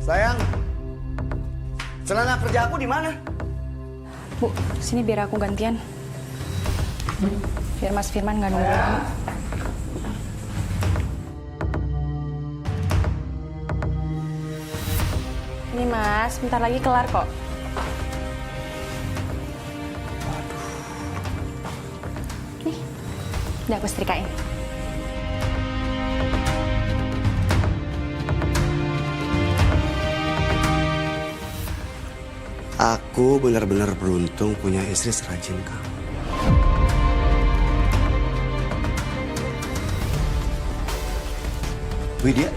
Sayang, celana kerja aku di mana? Bu, sini biar aku gantian. Biar Mas Firman nggak nunggu lama. Ini Mas, bentar lagi kelar kok. Nih, udah aku setrikain. Aku benar-benar beruntung punya istri serajin kamu. Widya,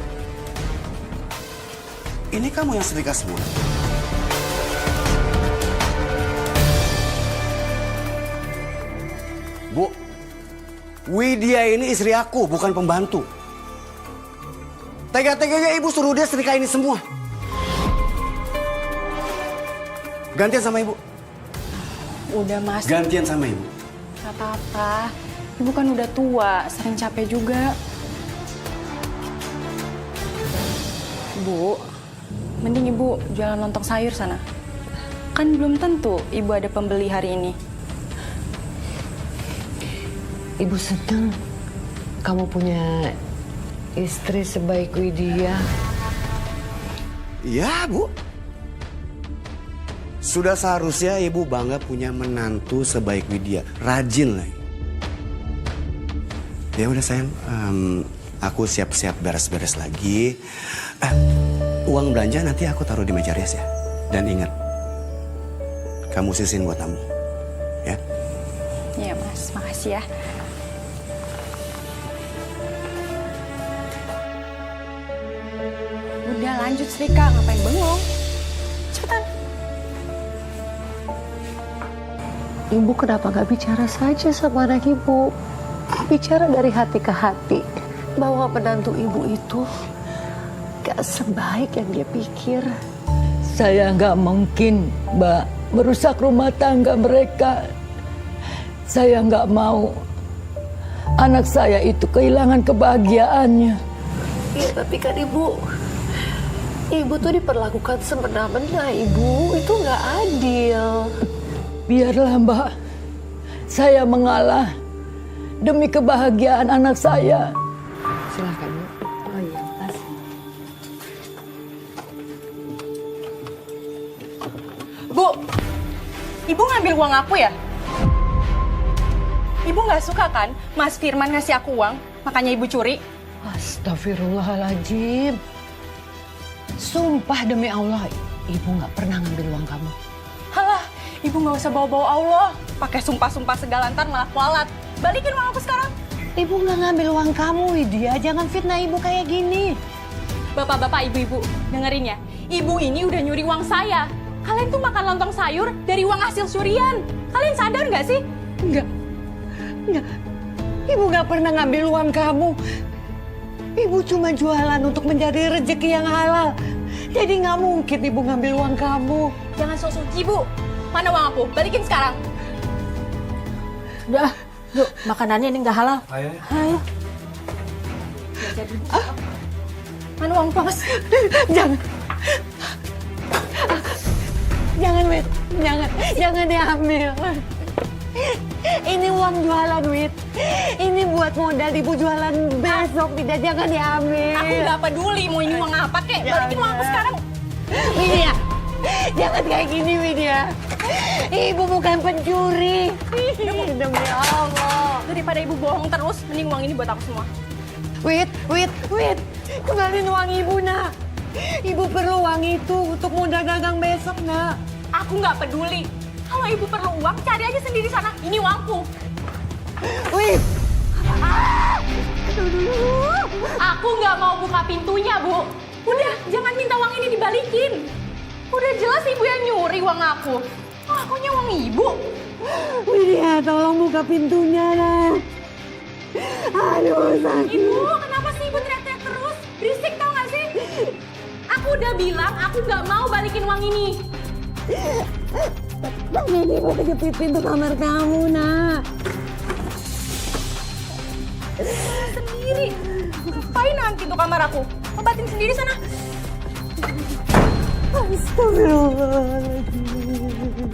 ini kamu yang setrika semua? Bu, Widya ini istri aku, bukan pembantu. Tega-teganya ibu suruh dia setrika ini semua. Gantian sama ibu. Udah Mas. Gantian sama ibu. Gak apa-apa. Ibu kan udah tua, sering capek juga. Bu, mending ibu jualan lontong sayur sana. Kan belum tentu ibu ada pembeli hari ini. Ibu senang kamu punya istri sebaik Widya. Iya, Bu. Sudah seharusnya ibu bangga punya menantu sebaik Widya. Rajin lagi. Ya udah sayang, aku siap-siap beres-beres lagi. Uang belanja nanti aku taruh di meja rias ya. Dan ingat, kamu sisin buat tamu. Ya? Iya Mas, makasih ya. Udah lanjut setrika, ngapain bengong? Cepetan. Ibu kenapa gak bicara saja sama anak ibu? Bicara dari hati ke hati. Bahwa menantu ibu itu gak sebaik yang dia pikir. Saya nggak mungkin, Mbak, merusak rumah tangga mereka. Saya nggak mau anak saya itu kehilangan kebahagiaannya. Iya, tapi kan ibu tuh diperlakukan semena-mena, ibu. Itu gak adil. Biarlah, Mbak. Saya mengalah demi kebahagiaan anak saya. Silahkan, Bu. Oh iya, makasih. Bu, ibu ngambil uang aku ya? Ibu nggak suka kan Mas Firman ngasih aku uang, makanya ibu curi? Astagfirullahaladzim. Sumpah demi Allah, ibu nggak pernah ngambil uang kamu. Halah, ibu nggak usah bawa-bawa Allah. Pakai sumpah-sumpah segala ntar malah kualat. Balikin uang aku sekarang. Ibu nggak ngambil uang kamu, Widya. Jangan fitnah ibu kayak gini. Bapak-bapak, ibu-ibu, dengerin ya. Ibu ini udah nyuri uang saya. Kalian tuh makan lontong sayur dari uang hasil curian. Kalian sadar nggak sih? Enggak. Ibu nggak pernah ngambil uang kamu. Ibu cuma jualan untuk mencari rezeki yang halal. Jadi nggak mungkin ibu ngambil uang kamu. Jangan sok suci, Bu. Mana uang aku? Balikin sekarang. Udah, yuk makanannya ini nggak halal. Ayo. Ayo. Mana uang Mas? Jangan. Jangan, Wit. Jangan diambil. Ini uang jualan, Wit. Ini buat modal ibu jualan besok. Tidak, jangan diambil. Aku nggak peduli mau ini uang apa kek. Balikin uang aku sekarang. Widya, jangan kayak gini, Widya. Ibu bukan pencuri. Demi Allah. Daripada ibu bohong terus, mending uang ini buat aku semua. Wit. Kembaliin uang ibu, nak. Ibu perlu uang itu untuk modal dagang besok, nak. Aku nggak peduli. Kalau ibu perlu uang, cari aja sendiri sana. Ini uangku. Wit. Aku nggak mau buka pintunya, Bu. Udah, jangan minta uang ini dibalikin. Udah jelas ibu yang nyuri uang aku. Akunya uang ibu. Widya, tolong buka pintunya, nak. Aduh, sakit. Ibu, kenapa sih ibu teriak-teriak terus? Berisik tau gak sih? Aku udah bilang aku nggak mau balikin uang ini. Ini ibu kejepit pintu kamar kamu, nak. Sendiri. Ngapain nanti tuh kamar aku? Obatin sendiri sana. Astagfirullahaladzim.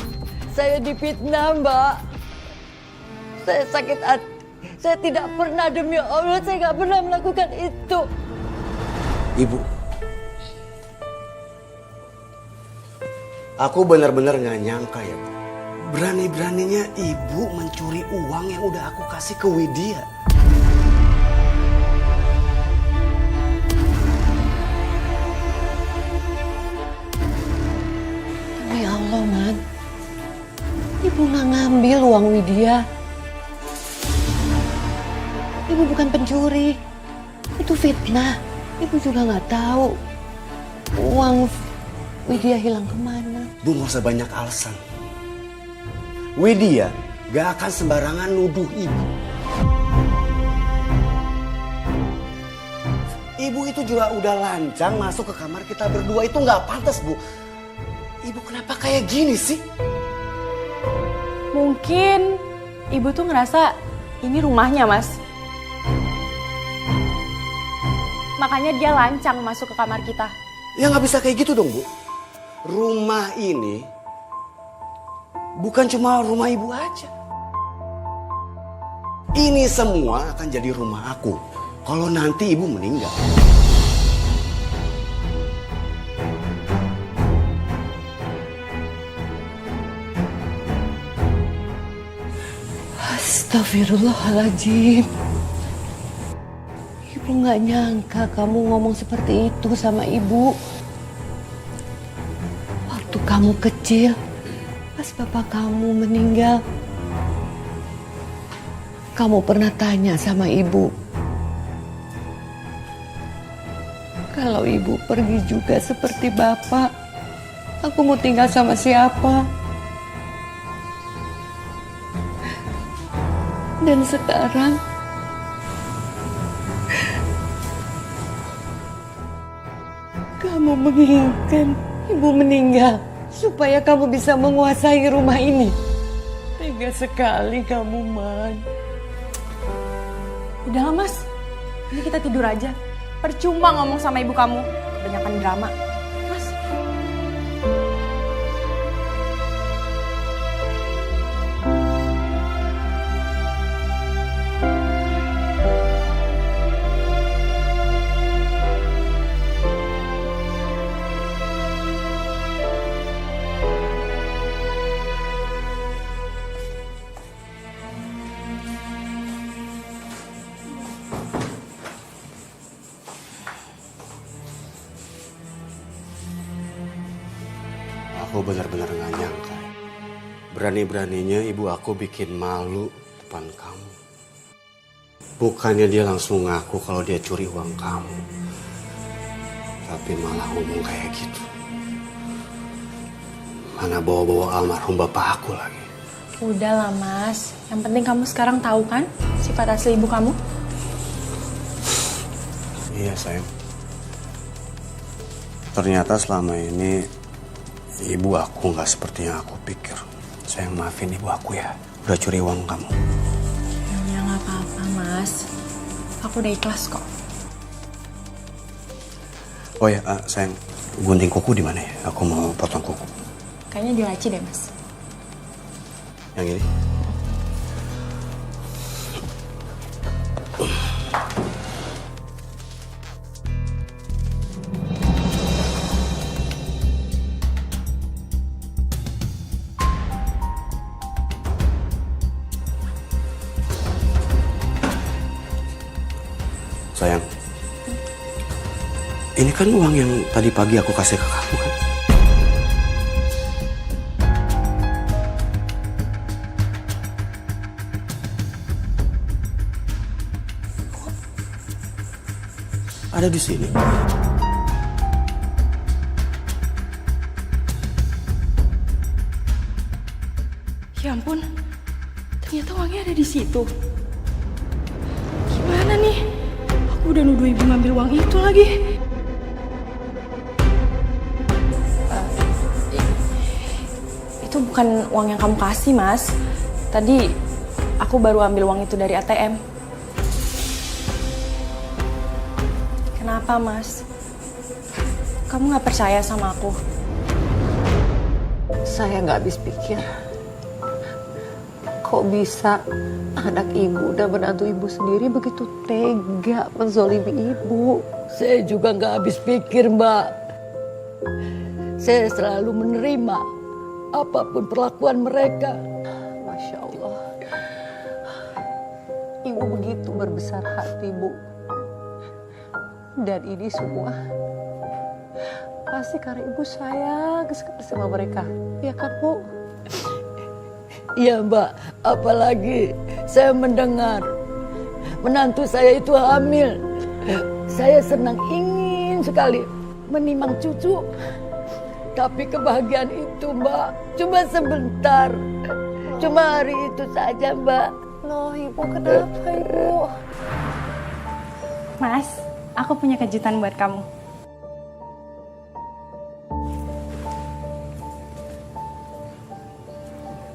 Saya difitnah, Mbak. Saya sakit hati. Saya tidak pernah, demi Allah, saya nggak pernah melakukan itu. Ibu, aku benar-benar nggak nyangka ya, Bu. Berani-beraninya ibu mencuri uang yang udah aku kasih ke Widya. Demi Allah, Man. Ibu nggak ngambil uang Widya. Ibu bukan pencuri. Itu fitnah. Ibu juga nggak tahu uang Widya hilang kemana. Bu, nggak usah banyak alasan. Widya gak akan sembarangan nuduh ibu. Ibu itu juga udah lancang masuk ke kamar kita berdua, itu nggak pantas, Bu. Ibu kenapa kayak gini sih? Mungkin ibu tuh ngerasa ini rumahnya, Mas. Makanya dia lancang masuk ke kamar kita. Ya nggak bisa kayak gitu dong, Bu. Rumah ini bukan cuma rumah ibu aja. Ini semua akan jadi rumah aku kalau nanti ibu meninggal. Astagfirullahaladzim. Ibu nggak nyangka kamu ngomong seperti itu sama ibu. Waktu kamu kecil, pas bapak kamu meninggal, kamu pernah tanya sama ibu, kalau ibu pergi juga seperti bapak, aku mau tinggal sama siapa? Dan sekarang kamu menginginkan ibu meninggal supaya kamu bisa menguasai rumah ini. Tega sekali kamu, Man. Udahlah, Mas. Ini kita tidur aja. Percuma ngomong sama ibu kamu. Kebanyakan drama. Mas. Aku benar-benar gak nyangka. Berani-beraninya ibu aku bikin malu depan kamu. Bukannya dia langsung ngaku kalau dia curi uang kamu. Tapi malah ngomong kayak gitu. Mana bawa-bawa almarhum bapak aku lagi. Udahlah, Mas. Yang penting kamu sekarang tahu kan sifat asli ibu kamu? Iya, sayang. Ternyata selama ini ibu aku nggak seperti yang aku pikir. Sayang, maafin ibu aku ya. Udah curi uang kamu. Ya nggak apa-apa, Mas. Aku udah ikhlas kok. Oh ya, sayang, gunting kuku di mana ya? Aku mau potong kuku. Kayaknya di laci deh, Mas. Yang ini? Sayang, ini kan uang yang tadi pagi aku kasih ke kamu kan? Kok ada di sini? Ya ampun, ternyata uangnya ada di situ. Gimana nih? Aku udah nuduh ibu ngambil uang itu lagi. Itu bukan uang yang kamu kasih, Mas. Tadi aku baru ambil uang itu dari ATM. Kenapa, Mas? Kamu gak percaya sama aku? Saya nggak habis pikir. Kok bisa anak ibu dan menantu ibu sendiri begitu tega menzolimi ibu? Saya juga nggak habis pikir, Mbak. Saya selalu menerima apapun perlakuan mereka. Masya Allah. Ibu begitu berbesar hati, Bu. Dan ini semua pasti karena ibu sayang sekali sama mereka. Ya kan, Bu? Iya, Mbak. Apalagi saya mendengar menantu saya itu hamil. Saya senang ingin sekali menimang cucu. Tapi kebahagiaan itu, Mbak, cuma sebentar. Cuma hari itu saja, Mbak. Loh, Ibu kenapa, Ibu? Mas, aku punya kejutan buat kamu.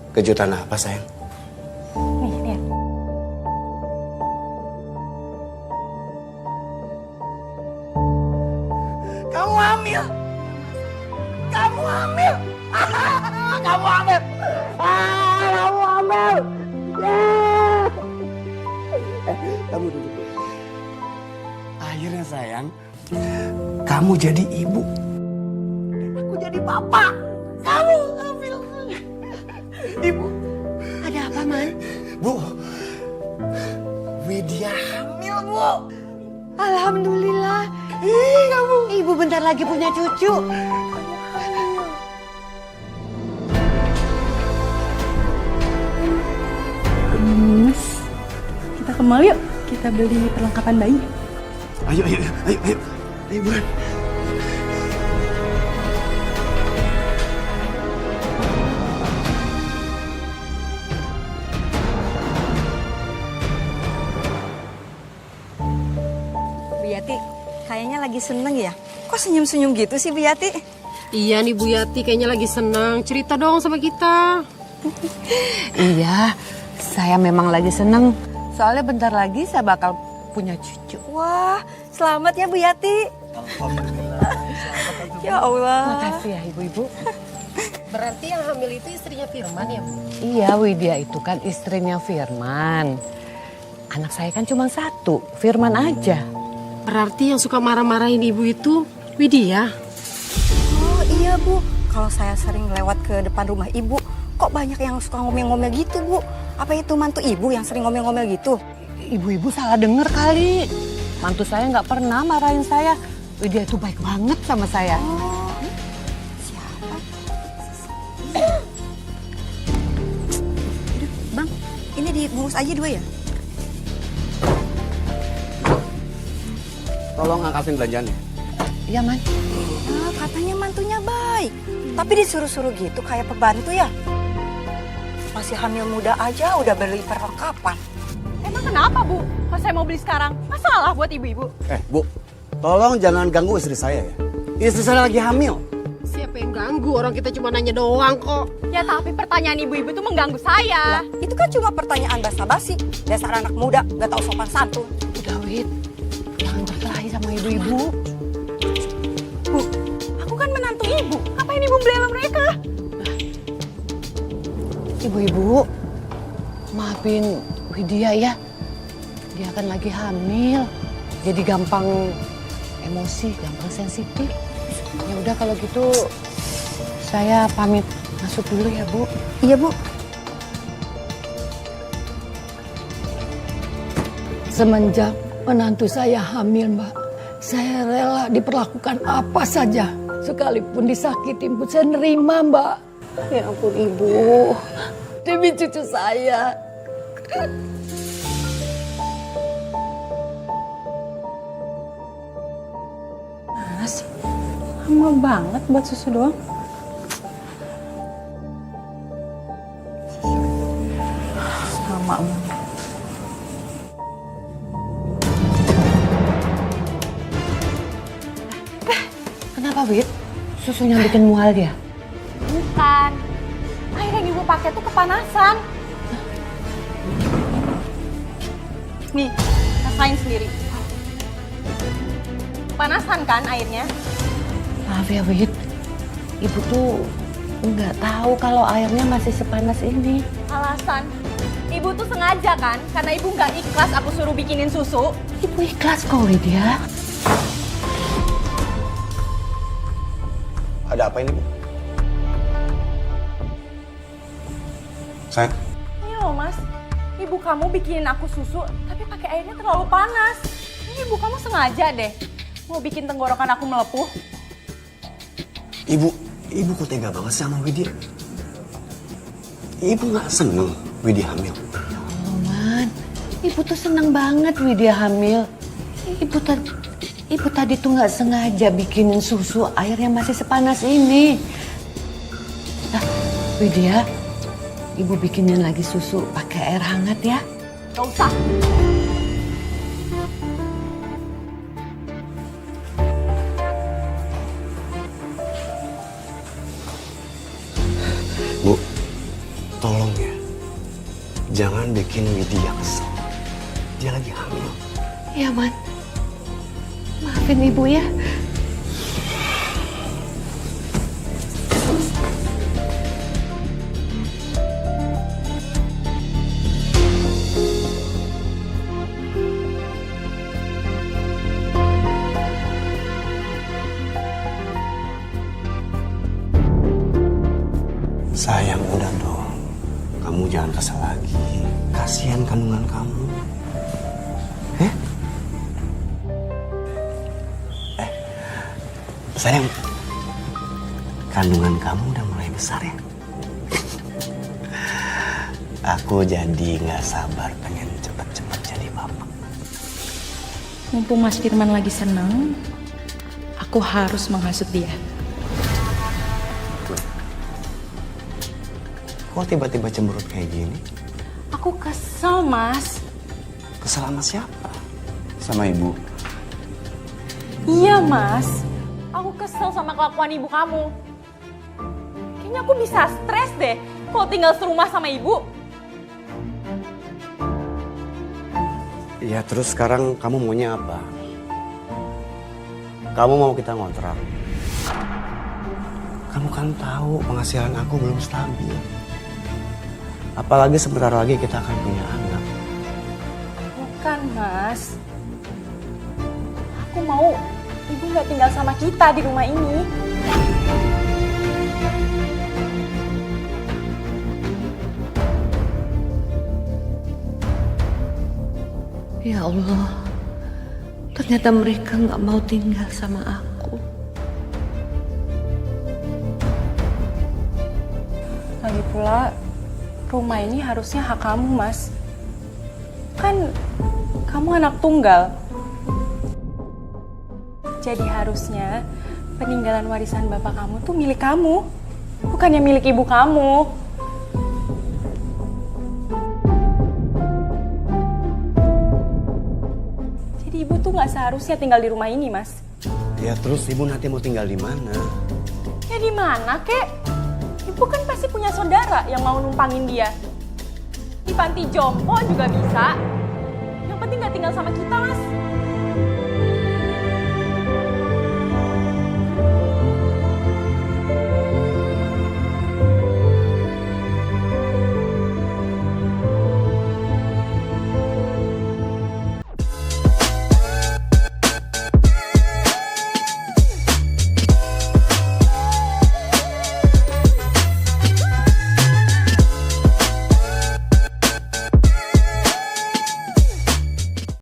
Kejutan apa, sayang? Nih, lihat. Kamu hamil! Kamu hamil! Kamu hamil! Kamu hamil! Kamu duduk. Akhirnya sayang, kamu jadi ibu. Aku jadi bapak. Kamu hamil. Ibu. Ada apa, Man? Bu. Widya hamil, Bu. Alhamdulillah. Kamu. Ibu bentar lagi punya cucu. Mas, kita ke mall yuk. Kita beli perlengkapan bayi. Ayo, ayo, ayo, ayo. Ayo, Bulan. Bu Yati, kayaknya lagi seneng ya? Kok senyum-senyum gitu sih Bu Yati? Iya nih Bu Yati kayaknya lagi senang. Cerita dong sama kita. Iya, saya memang lagi seneng. Soalnya bentar lagi saya bakal punya cucu. Wah, selamat ya Bu Yati. Ya Allah. Makasih ya ibu-ibu. Berarti yang hamil itu istrinya Firman ya Bu? Iya, Widya itu kan istrinya Firman. Anak saya kan cuma satu, Firman aja. Berarti yang suka marah-marahin ibu itu Widya? Oh iya Bu, kalau saya sering lewat ke depan rumah ibu, kok banyak yang suka ngomel-ngomel gitu Bu? Apa itu mantu ibu yang sering ngomel-ngomel gitu? Ibu-ibu salah denger kali. Mantu saya nggak pernah marahin saya. Widya itu baik banget sama saya. Siapa? Aduh, Bang, ini dibungkus aja 2 ya? Tolong angkatin belanjaannya. Iya, Man. Nah, katanya mantunya baik, tapi disuruh-suruh gitu kayak pembantu ya? Masih hamil muda aja udah beli perlengkapan. Emang kenapa, Bu? Kalau saya mau beli sekarang, masalah buat ibu-ibu. Bu, tolong jangan ganggu istri saya ya. Istri saya lagi hamil. Siapa yang ganggu? Orang kita cuma nanya doang kok. Ya tapi pertanyaan ibu-ibu tuh mengganggu saya. Itu kan cuma pertanyaan basa-basi. Dasar anak muda, gak tahu sopan santun. Udah, Wid. Jangan berkelahi sama ibu-ibu. Bu, aku kan menantu ibu. Ngapain ibu bela mereka? Ibu-ibu, maafin Widya ya. Dia kan lagi hamil. Jadi gampang emosi, gampang sensitif. Ya udah kalau gitu saya pamit masuk dulu ya, Bu. Iya, Bu. Semenjak menantu saya hamil, Mbak, saya rela diperlakukan apa saja. Sekalipun disakitin pun saya nerima, Mbak. Ya ampun, Ibu. Demi cucu saya. Mas, lama banget buat susu doang. Sama, Kenapa, Wid? Susunya bikin mual dia? Bukan. Air yang ibu pakai tuh kepanasan. Nih, rasain sendiri. Kepanasan kan airnya? Maaf ya, Wid. Ibu tuh nggak tahu kalau airnya masih sepanas ini. Alasan? Ibu tuh sengaja kan? Karena ibu nggak ikhlas aku suruh bikinin susu. Ibu ikhlas kok, Widya. Ada apa ini, Bu? Sayang, Ini loh mas, ibu kamu bikinin aku susu, tapi pakai airnya terlalu panas. Ini ibu kamu sengaja deh, mau bikin tenggorokan aku melepuh. Ibu kok tega banget sih sama Widya? Ibu nggak seneng Widya hamil. Oh, Man, ibu tuh seneng banget Widya hamil. Ibu tadi tuh nggak sengaja bikinin susu, airnya masih sepanas ini. Nah, Widya, ibu bikinin lagi susu pakai air hangat ya. Gak usah. Bu, tolong ya, jangan bikin Widya kesel. Dia lagi hamil. Ya, Man. Maafin ibu ya. Sayang, udah dong. Kamu jangan kesel lagi. Kasihan kandungan kamu. Sayang, kandungan kamu udah mulai besar ya. Aku jadi nggak sabar pengen cepet-cepet jadi bapak. Mumpung Mas Firman lagi seneng, aku harus menghasut dia. Kok tiba-tiba cemberut kayak gini? Aku kesel, Mas. Kesel sama siapa? Sama ibu? Iya, Mas. Aku kesel sama kelakuan ibu kamu. Kayaknya aku bisa stres deh kalau tinggal serumah sama ibu. Ya terus sekarang kamu maunya apa? Kamu mau kita ngontrak? Kamu kan tahu penghasilan aku belum stabil. Apalagi sebentar lagi kita akan punya anak. Bukan, Mas. Aku mau ibu nggak tinggal sama kita di rumah ini. Ya Allah, ternyata mereka nggak mau tinggal sama aku. Lagi pula, rumah ini harusnya hak kamu, Mas. Kan kamu anak tunggal. Jadi harusnya peninggalan warisan bapak kamu tuh milik kamu, bukannya milik ibu kamu. Jadi ibu tuh nggak seharusnya tinggal di rumah ini, Mas. Ya terus ibu nanti mau tinggal di mana? Ya di mana, Kek? Ibu kan pasti punya saudara yang mau numpangin dia. Di panti jompo juga bisa. Yang penting nggak tinggal sama kita, Mas.